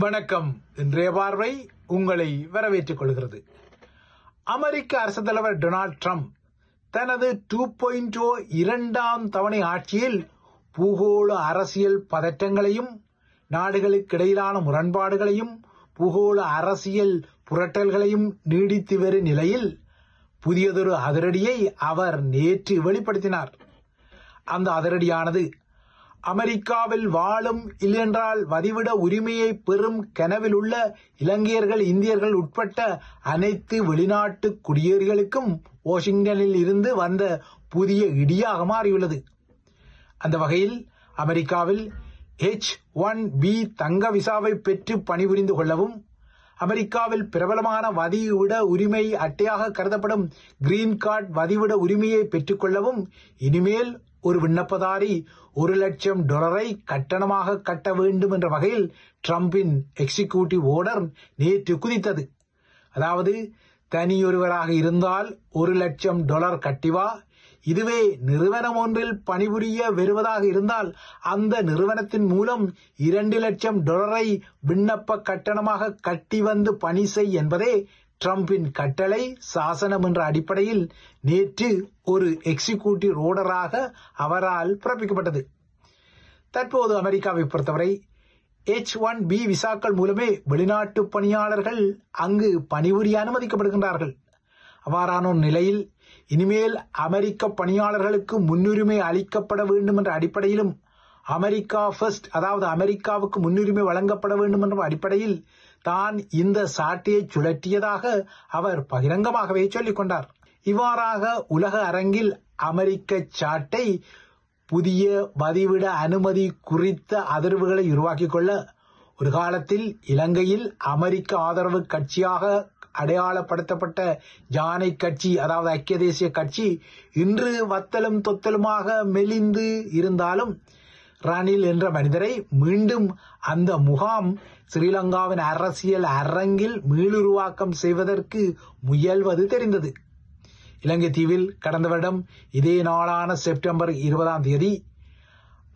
வணக்கம். இன்றைய பார்வை உங்களை வரவேற்றுக் கொள்கிறது. அமெரிக்க அரசு தலைவர் டொனால்ட் ட்ரம்ப் தனது 2.0 இரண்டாம் தவணை ஆட்சியில் பூகோள அரசியல் பதற்றங்களையும் நாடுகளுக்கிடையிலான முரண்பாடுகளையும் பூகோள அரசியல் புரட்டல்களையும் நீடித்து வரும் நிலையில் புதியதொரு அதிரடியை அவர் நேற்று வெளிப்படுத்தினார். அந்த அதிரடியானது அமெரிக்காவில் வாழும் இல்லென்றால் வதிவிட உரிமையை பெறும் கனவில் உள்ள இலங்கையர்கள், இந்தியர்கள் உட்பட்ட அனைத்து வெளிநாட்டு குடியேறிகளுக்கும் வாஷிங்டனில் இருந்து வந்த புதிய இடியாக மாறியுள்ளது. அந்த வகையில் அமெரிக்காவில் H-1B தங்க விசாவை பெற்று பணிபுரிந்து கொள்ளவும், அமெரிக்காவில் பிரபலமான வதிவிட உரிமை அட்டையாக கருதப்படும் கிரீன் கார்டு வதிவிட உரிமையை பெற்றுக்கொள்ளவும் இனிமேல் ஒரு விண்ணப்பதாரி $1,00,000 கட்டணமாக கட்ட வேண்டும் என்ற வகையில் ட்ரம்பின் எக்ஸிகியூட்டிவ் ஆர்டர் நேற்று குதித்தது. அதாவது, தனியொருவராக இருந்தால் $1,00,000 கட்டிவா, இதுவே நிறுவனம் ஒன்றில் பணிபுரிய வருவதாக இருந்தால் அந்த நிறுவனத்தின் மூலம் $2,00,000 விண்ணப்ப கட்டணமாக கட்டி வந்து பணி செய் என்பதே ட்ரம்பின் கட்டளை சாசனம் என்ற அடிப்படையில் நேற்று ஒரு எக்ஸிகியூட்டிவ் ஆர்டராக அவரால் பிறப்பிக்கப்பட்டது. தற்போது அமெரிக்காவை பொறுத்தவரை H-1B விசாக்கள் மூலமே வெளிநாட்டு பணியாளர்கள் அங்கு பணிபுரிய அனுமதிக்கப்படுகின்றார்கள். அவ்வாறான நிலையில் இனிமேல் அமெரிக்க பணியாளர்களுக்கு முன்னுரிமை அளிக்கப்பட வேண்டும் என்ற அடிப்படையிலும் அமெரிக்கா ஃபர்ஸ்ட், அதாவது அமெரிக்காவுக்கு முன்னுரிமை வழங்கப்பட வேண்டும் என்ற அடிப்படையில் தான் இந்த சாட்டையை சுழற்றியதாக அவர் பகிரங்கமாகவே சொல்லிக் கொண்டார். இவ்வாறாக உலக அரங்கில் அமெரிக்க சாட்டை புதிய வதிவிட அனுமதி குறித்த அதிர்வுகளை உருவாக்கிக் கொள்ள ஒரு காலத்தில் இலங்கையில் அமெரிக்க ஆதரவு கட்சியாக அடையாளப்படுத்தப்பட்ட ஜானை கட்சி, அதாவது ஐக்கிய தேசிய கட்சி, இன்று வத்தலும் தொத்தலுமாக மெலிந்து இருந்தாலும் ரணில் என்ற மனிதரை மீண்டும் அந்த முகாம் ஸ்ரீலங்காவின் அரசியல் அரங்கில் மீளுருவாக்கம் செய்வதற்கு முயல்வது தெரிந்தது. இலங்கை தீவில் கடந்த வருடம் இதே நாளான செப்டம்பர் 20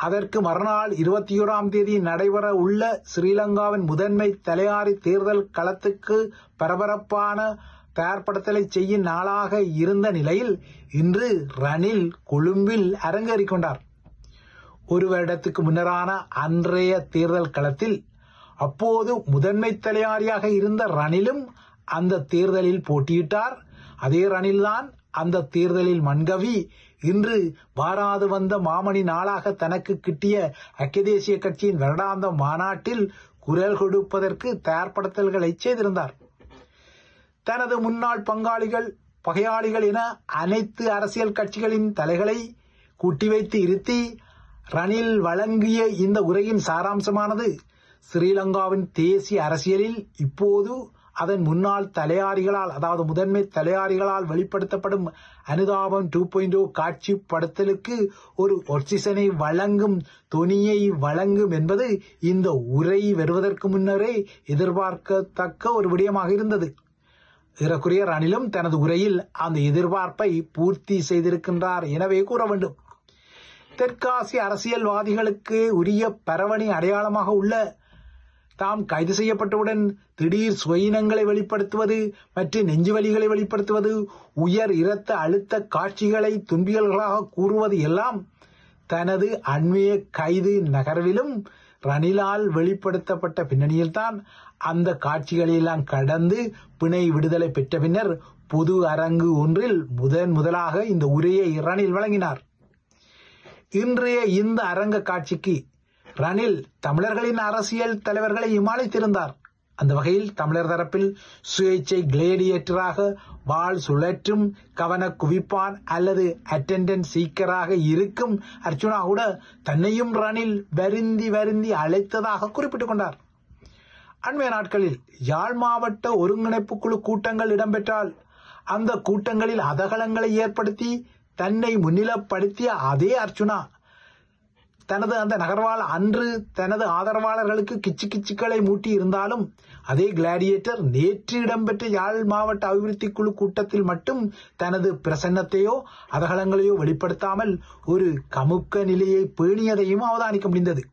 அதற்கு மறுநாள் 21 நடைபெற உள்ள ஸ்ரீலங்காவின் முதன்மை தலையாரி தேர்தல் களத்துக்கு பரபரப்பான தயார்படுத்தலை செய்யும் நாளாக இருந்த நிலையில் இன்று ரணில் கொழும்பில் அரங்கேறிக் கொண்டார். ஒரு வருடத்துக்கு முன்னரான அன்றைய தேர்தல் களத்தில் அப்போது முதன்மை தலையாரியாக இருந்த ரணிலும் அந்த தேர்தலில் போட்டியிட்டார். அதே ரணில்தான் அந்த தேர்தலில் மண்கவி இன்று வாராது வந்த மாமணி நாளாக தனக்கு கிட்டிய ஐக்கிய தேசிய கட்சியின் வருடாந்த மாநாட்டில் குரல் கொடுப்பதற்கு தயார்படுத்தல்களை செய்திருந்தார். தனது முன்னாள் பங்காளிகள், பகையாளிகள் என அனைத்து அரசியல் கட்சிகளின் தலைகளை கூட்டி வைத்து இருத்தி ரணில் வழங்கிய இந்த உரையின் சாராம்சமானது ஸ்ரீலங்காவின் தேசிய அரசியலில் இப்போது அதன் முன்னாள் தலையாரிகளால், அதாவது முதன்மை தலையாரிகளால் வெளிப்படுத்தப்படும் அனுதாபம் 2.0 காட்சிப்படுத்தலுக்கு ஒரு ஒர்சிசனை வழங்கும் தொனியை வழங்கும் என்பது இந்த உரை வருவதற்கு முன்னரே எதிர்பார்க்கத்தக்க ஒரு விடயமாக இருந்தது. ஏறக்குறைய ரணிலும் தனது உரையில் அந்த எதிர்பார்ப்பை பூர்த்தி செய்திருக்கின்றார் எனவே கூற வேண்டும். தெற்காசிய அரசியல்வாதிகளுக்கு உரிய பரவணி அடையாளமாக உள்ள தாம் கைது செய்யப்பட்டவுடன் திடீர் சுயினங்களை வெளிப்படுத்துவது மற்றும் நெஞ்சுவலிகளை வெளிப்படுத்துவது, உயர் இரத்த அழுத்த காட்சிகளை துன்பியல்களாக கூறுவது எல்லாம் தனது அண்மைய கைது நகர்விலும் ரணிலால் வெளிப்படுத்தப்பட்ட பின்னணியில்தான் அந்த காட்சிகளெல்லாம் கடந்து பிணை விடுதலை பெற்ற பின்னர் பொது அரங்கு ஒன்றில் முதலாக இந்த உரையை ரணில் வழங்கினார். இன்றைய இந்த அரங்க காட்சிக்கு ரணில் தமிழர்களின் அரசியல் தலைவர்களை அழைத்திருந்தார். அந்த வகையில் தமிழர் தரப்பில் சுயேட்சை கிளேடியேட்டராக வாள் சுழற்றும் கவன குவிப்பான் அல்லது அட்டெண்டன்ஸ் சீக்கராக இருக்கும் அர்ச்சுனா கூட தன்னையும் ரணில் வருந்தி அழைத்ததாக குறிப்பிட்டுக் கொண்டார். அண்மைய நாட்களில் யாழ் மாவட்ட ஒருங்கிணைப்பு குழு கூட்டங்கள் இடம்பெற்றால் அந்த கூட்டங்களில் அதகலங்களை ஏற்படுத்தி தன்னை முன்னிலைப்படுத்திய அதே அர்ச்சுனா தனது அந்த நகர்வால் அன்று தனது ஆதரவாளர்களுக்கு கிச்சுக்களை மூட்டி இருந்தாலும் அதே கிளாடியேட்டர் நேற்று இடம்பெற்ற யாழ் மாவட்ட அபிவிருத்தி குழு கூட்டத்தில் மட்டும் தனது பிரசன்னத்தையோ அதகலங்களையோ வெளிப்படுத்தாமல் ஒரு கமுக்க நிலையை பேணியதையும் அவதானிக்க முடிந்தது.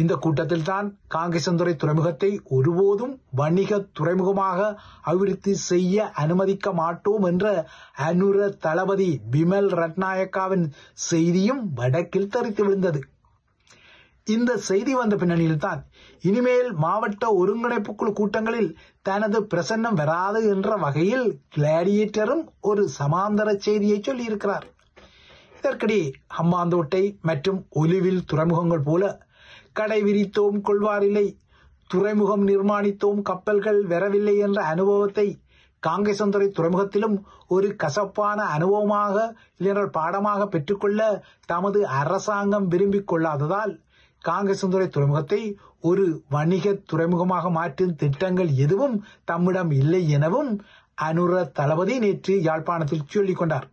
இந்த கூட்டத்தில் தான் காங்கேசன்துறை துறைமுகத்தை ஒருபோதும் வணிக துறைமுகமாக அபிவிருத்தி செய்ய அனுமதிக்க மாட்டோம் என்ற அனுர தளபதி பிமல் ரட்நாயக்காவின் செய்தியும் வடக்கில் தெரித்து விழுந்தது. இந்த செய்தி வந்த பின்னணியில் தான் இனிமேல் மாவட்ட ஒருங்கிணைப்பு குழு கூட்டங்களில் தனது பிரசன்னம் வராது என்ற வகையில் கிளாடியேட்டரும் ஒரு சமாந்தர செய்தியை சொல்லியிருக்கிறார். இதற்கிடையே ஹம்பாந்தோட்டை மற்றும் ஒலிவில் துறைமுகங்கள் போல கடை விரித்தோம் கொள்வாரில்லை, துறைமுகம் நிர்மாணித்தோம் கப்பல்கள் வரவில்லை என்ற அனுபவத்தை காங்கேசன்துறை துறைமுகத்திலும் ஒரு கசப்பான அனுபவமாக இல்லையென்றால் பாடமாக பெற்றுக்கொள்ள தமது அரசாங்கம் விரும்பிக் கொள்ளாததால் காங்கேசன்துறை துறைமுகத்தை ஒரு வணிக துறைமுகமாக மாற்றும் திட்டங்கள் எதுவும் தம்மிடம் இல்லை எனவும் அனுர தளபதி நேற்று யாழ்ப்பாணத்தில் சொல்லிக் கொண்டார்.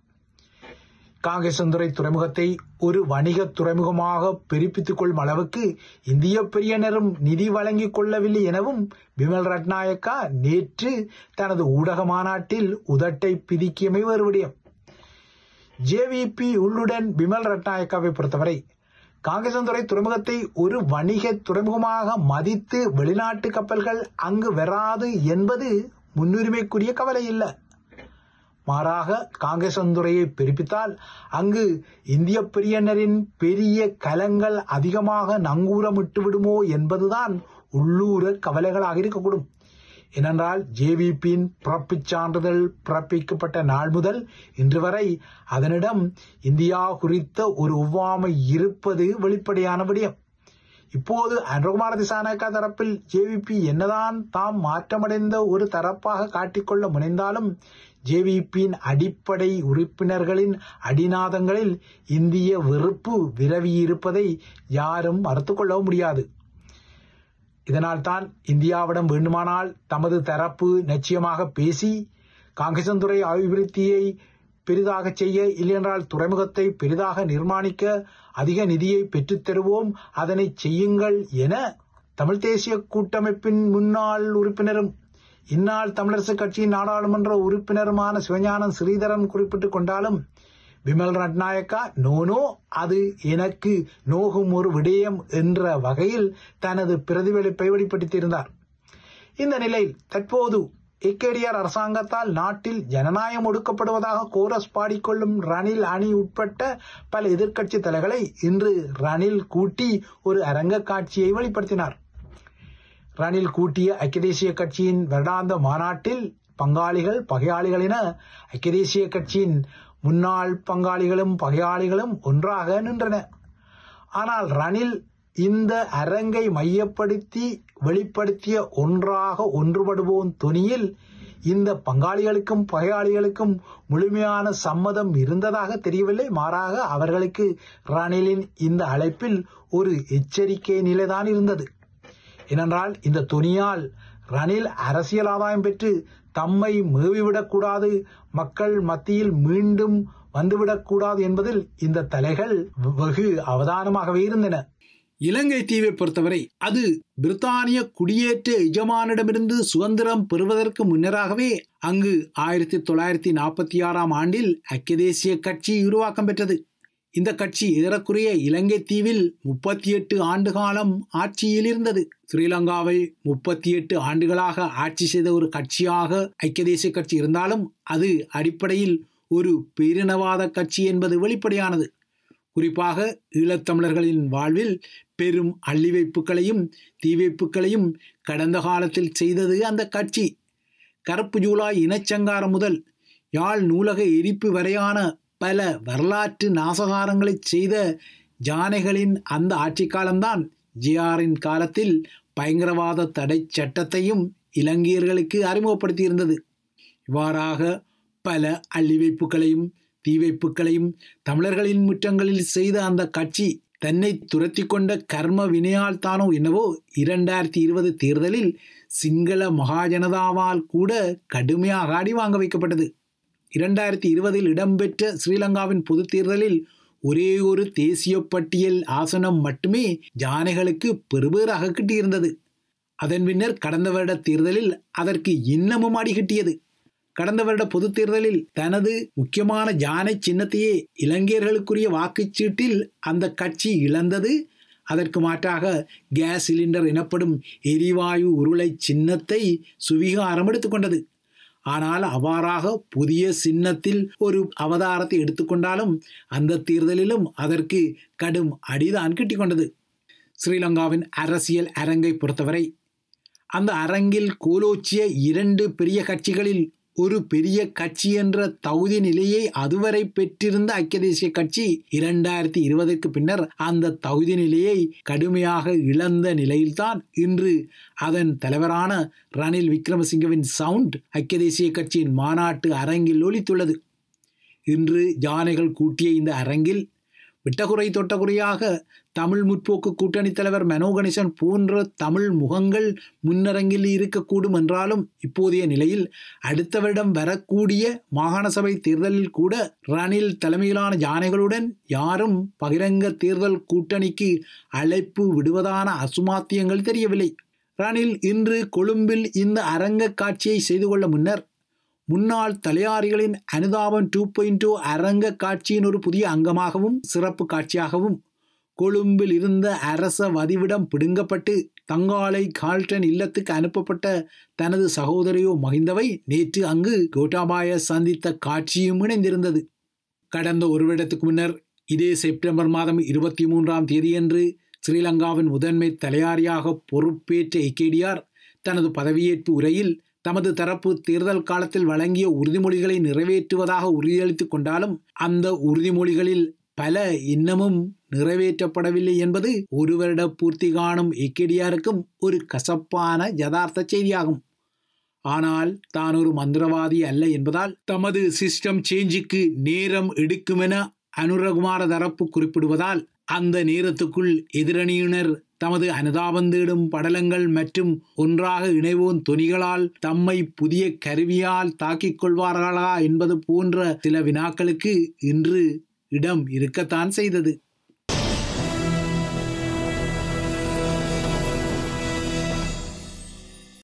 காங்கேசன்துறை துறைமுகத்தை ஒரு வணிக துறைமுகமாக பிரிப்பித்துக் கொள்ளும் அளவுக்கு இந்திய பெரியனரும் நிதி வழங்கிக் கொள்ளவில்லை எனவும் பிமல் ரட்நாயக்கா நேற்று தனது ஊடக மாநாட்டில் உதட்டை பிதிக்கியமை வேறு விடயம். ஜேவிபி உள்ளுடன் பிமல் ரட்நாயக்காவை பொறுத்தவரை காங்கேசன்துறை துறைமுகத்தை ஒரு வணிக துறைமுகமாக மதித்து வெளிநாட்டு கப்பல்கள் அங்கு வராது என்பது முன்னுரிமைக்குரிய கவலை இல்லை. மாறாக காங்கேசன்துறையை பிரிப்பித்தால் அங்கு இந்திய பெரியனரின் பெரிய கலங்கள் அதிகமாக நங்கூரமிட்டு விடுமோ என்பதுதான் உள்ளூர கவலைகளாக இருக்கக்கூடும். ஏனென்றால் ஜேவிபியின் பிறப்புச் சான்றிதழ் பிறப்பிக்கப்பட்ட நாள் முதல் இன்று வரை அதனிடம் இந்தியா குறித்த ஒரு ஒவ்வாமை இருப்பது வெளிப்படையான விடயம். இப்போது அனுரகுமார திசாநாயக்கா தரப்பில் ஜேவிபி என்னதான் தாம் மாற்றமடைந்த ஒரு தரப்பாக காட்டிக்கொள்ள முனைந்தாலும் ஜேவிபியின் அடிப்படை உறுப்பினர்களின் அடிநாதங்களில் இந்திய வெறுப்பு விரவியிருப்பதை யாரும் மறுத்துக் கொள்ளவும் முடியாது. இதனால் தான் இந்தியாவிடம் வேண்டுமானால் தமது தரப்பு நிச்சயமாக பேசி காங்கேசன்துறை அபிவிருத்தியை பெரிதாக செய்ய, இல்லையென்றால் துறைமுகத்தை பெரிதாக நிர்மாணிக்க அதிக நிதியை பெற்றுத் தருவோம், அதனை செய்யுங்கள் என தமிழ் தேசிய கூட்டமைப்பின் முன்னாள் உறுப்பினரும் இந்நாள் தமிழரசு கட்சியின் நாடாளுமன்ற உறுப்பினருமான சிவஞானம் ஸ்ரீதரன் குறிப்பிட்டுக் கொண்டாலும் பிமல் ரட்நாயக்கா நோனோ அது எனக்கு நோகும் ஒரு விடயம் என்ற வகையில் தனது பிரதிபலிப்பை வெளிப்படுத்தியிருந்தார். இந்த நிலையில் தற்போது ஏகேடிஆர் அரசாங்கத்தால் நாட்டில் ஜனநாயகம் ஒடுக்கப்படுவதாக கோரஸ் பாடிக்கொள்ளும் ரணில் அணி உட்பட்ட பல எதிர்க்கட்சி தலைகளை இன்று ரணில் கூட்டி ஒரு அரங்க காட்சியை வெளிப்படுத்தினார். ரணில் கூட்டிய ஐக்கிய தேசிய கட்சியின் வருடாந்த மாநாட்டில் பங்காளிகள் பகையாளிகள் என ஐக்கிய தேசிய கட்சியின் முன்னாள் பங்காளிகளும் பகையாளிகளும் ஒன்றாக நின்றன. ஆனால் ரணில் இந்த அரங்கை மையப்படுத்தி வெளிப்படுத்திய ஒன்றாக ஒன்றுபடுவோம் தொனியில் இந்த பங்காளிகளுக்கும் பகையாளிகளுக்கும் முழுமையான சம்மதம் இருந்ததாக தெரியவில்லை. மாறாக அவர்களுக்கு ரணிலின் இந்த அழைப்பில் ஒரு எச்சரிக்கை நிலைதான் இருந்தது. ஏனென்றால் இந்த தொனியால் ரணில் அரசியல் ஆதாயம் பெற்று தம்மை மேவிவிடக்கூடாது, மக்கள் மத்தியில் மீண்டும் வந்துவிடக்கூடாது என்பதில் இந்த தலைகள் வெகு அவதானமாகவே இருந்தன. இலங்கை தீவை பொறுத்தவரை அது பிரித்தானிய குடியேற்ற எஜமானிடமிருந்து சுதந்திரம் பெறுவதற்கு முன்னராகவே அங்கு 1946 ஆண்டில் ஐக்கிய தேசிய கட்சி உருவாக்கம் பெற்றது. இந்த கட்சி ஏறக்குறைய இலங்கை தீவில் 38 ஆண்டு காலம் ஆட்சியில் இருந்தது. ஸ்ரீலங்காவை 38 ஆண்டுகளாக ஆட்சி செய்த ஒரு கட்சியாக ஐக்கிய தேசிய கட்சி இருந்தாலும் அது அடிப்படையில் ஒரு பேரினவாத கட்சி என்பது வெளிப்படையானது. குறிப்பாக ஈழத்தமிழர்களின் வாழ்வில் பெரும் அள்ளிவைப்புகளையும் தீவைப்புகளையும் கடந்த காலத்தில் செய்தது அந்த கட்சி. கருப்பு ஜூலை இனச்சங்காரம் முதல் யாழ் நூலக எரிப்பு வரையான பல வரலாற்று நாசகாரங்களை செய்த ஜானைகளின் அந்த ஆட்சி காலம்தான் ஜிஆரின் காலத்தில் பயங்கரவாத தடை சட்டத்தையும் இலங்கையர்களுக்கு அறிமுகப்படுத்தியிருந்தது. இவ்வாறாக பல அள்ளிவைப்புகளையும் தீவைப்புகளையும் தமிழர்களின் முற்றங்களில் செய்த அந்த கட்சி தன்னை துரத்தி கொண்ட கர்ம வினையால் தானோ என்னவோ 2020 தேர்தலில் சிங்கள மகாஜனதாவால் கூட கடுமையாக அடி வாங்க வைக்கப்பட்டது. 2020 இடம்பெற்ற ஸ்ரீலங்காவின் பொது தேர்தலில் ஒரே ஒரு தேசிய பட்டியல் ஆசனம் மட்டுமே ஜானைகளுக்கு பெறுபேறாக கிட்டியிருந்தது. அதன் பின்னர் கடந்த வருட தேர்தலில் அதற்கு இன்னமும் அடி கிட்டியது. கடந்த வருட பொது தேர்தலில் தனது முக்கியமான ஜானை சின்னத்தையே இலங்கையர்களுக்குரிய வாக்குச்சீட்டில் அந்த கட்சி இழந்தது அதற்கு மாற்றாக கேஸ் சிலிண்டர் எனப்படும் எரிவாயு உருளை சின்னத்தை சுவீகாரம் எடுத்துக்கொண்டது. ஆனால் அவ்வாறாக புதிய சின்னத்தில் ஒரு அவதாரத்தை எடுத்துக்கொண்டாலும் அந்த தேர்தலிலும் அதற்கு கடும் அடிதான் கிட்டிக்கொண்டது. ஸ்ரீலங்காவின் அரசியல் அரங்கை பொறுத்தவரை அந்த அரங்கில் கோலோச்சிய 2 பெரிய கட்சிகளில் ஒரு பெரிய கட்சி என்ற தகுதி நிலையை அதுவரை பெற்றிருந்த ஐக்கிய தேசிய கட்சி 2020க்கு பின்னர் அந்த தகுதி நிலையை கடுமையாக இழந்த நிலையில்தான் இன்று அதன் தலைவரான ரணில் விக்ரமசிங்கவின் சவுண்ட் ஐக்கிய தேசிய கட்சியின் மாநாட்டு அரங்கில் ஒலித்துள்ளது. இன்று யானைகள் கூட்டிய இந்த அரங்கில் விட்டகுறை தொட்டகுறையாக தமிழ் முற்போக்கு கூட்டணி தலைவர் மனோ கணேசன் போன்ற தமிழ் முகங்கள் முன்னரங்கில் இருக்கக்கூடும் என்றாலும் இப்போதைய நிலையில் அடுத்த வருடம் வரக்கூடிய மாகாண சபை தேர்தலில் கூட ரணில் தலைமையிலான யானைகளுடன் யாரும் பகிரங்க தேர்தல் கூட்டணிக்கு அழைப்பு விடுவதான அசுமாத்தியங்கள் தெரியவில்லை. ரணில் இன்று கொழும்பில் இந்த அரங்க காட்சியை செய்து கொள்ள முன்னர் முன்னாள் தலையாரிகளின் அனுதாபம் 2.0 அரங்க காட்சியின் ஒரு புதிய அங்கமாகவும் சிறப்பு காட்சியாகவும் கொழும்பில் இருந்த அரச வதிவிடம் பிடுங்கப்பட்டு தங்காலை கால்டன் இல்லத்துக்கு அனுப்பப்பட்ட தனது சகோதரியோ மகிந்தவை நேற்று அங்கு கோட்டாபாய சந்தித்த காட்சியும் இணைந்திருந்தது. கடந்த ஒரு வருடத்துக்கு முன்னர் இதே செப்டம்பர் மாதம் 23ஆம் தேதியன்று ஸ்ரீலங்காவின் முதன்மை தலையாரியாக பொறுப்பேற்ற ஏகேடிஆர் தனது பதவியேற்பு உரையில் தமது தரப்பு தேர்தல் காலத்தில் வழங்கிய உறுதிமொழிகளை நிறைவேற்றுவதாக உறுதியளித்துக் கொண்டாலும் அந்த உறுதிமொழிகளில் பல இன்னமும் நிறைவேற்றப்படவில்லை என்பது ஒரு வருட பூர்த்தி காணும் ஏகேடிஆருக்கும் ஒரு கசப்பான யதார்த்த செய்தியாகும். ஆனால் தான் ஒரு மந்திரவாதி அல்ல என்பதால் தமது சிஸ்டம் சேஞ்சுக்கு நேரம் எடுக்குமென அனுரகுமார தரப்பு குறிப்பிடுவதால் அந்த நேரத்துக்குள் எதிரணியினர் தமது அனுதாபந்தேடும் படலங்கள் மற்றும் ஒன்றாக இணைவோன் தொனிகளால் தம்மை புதிய கருவியால் தாக்கிக் கொள்வார்களா என்பது போன்ற சில வினாக்களுக்கு இன்று இடம் இருக்கத்தான் செய்தது.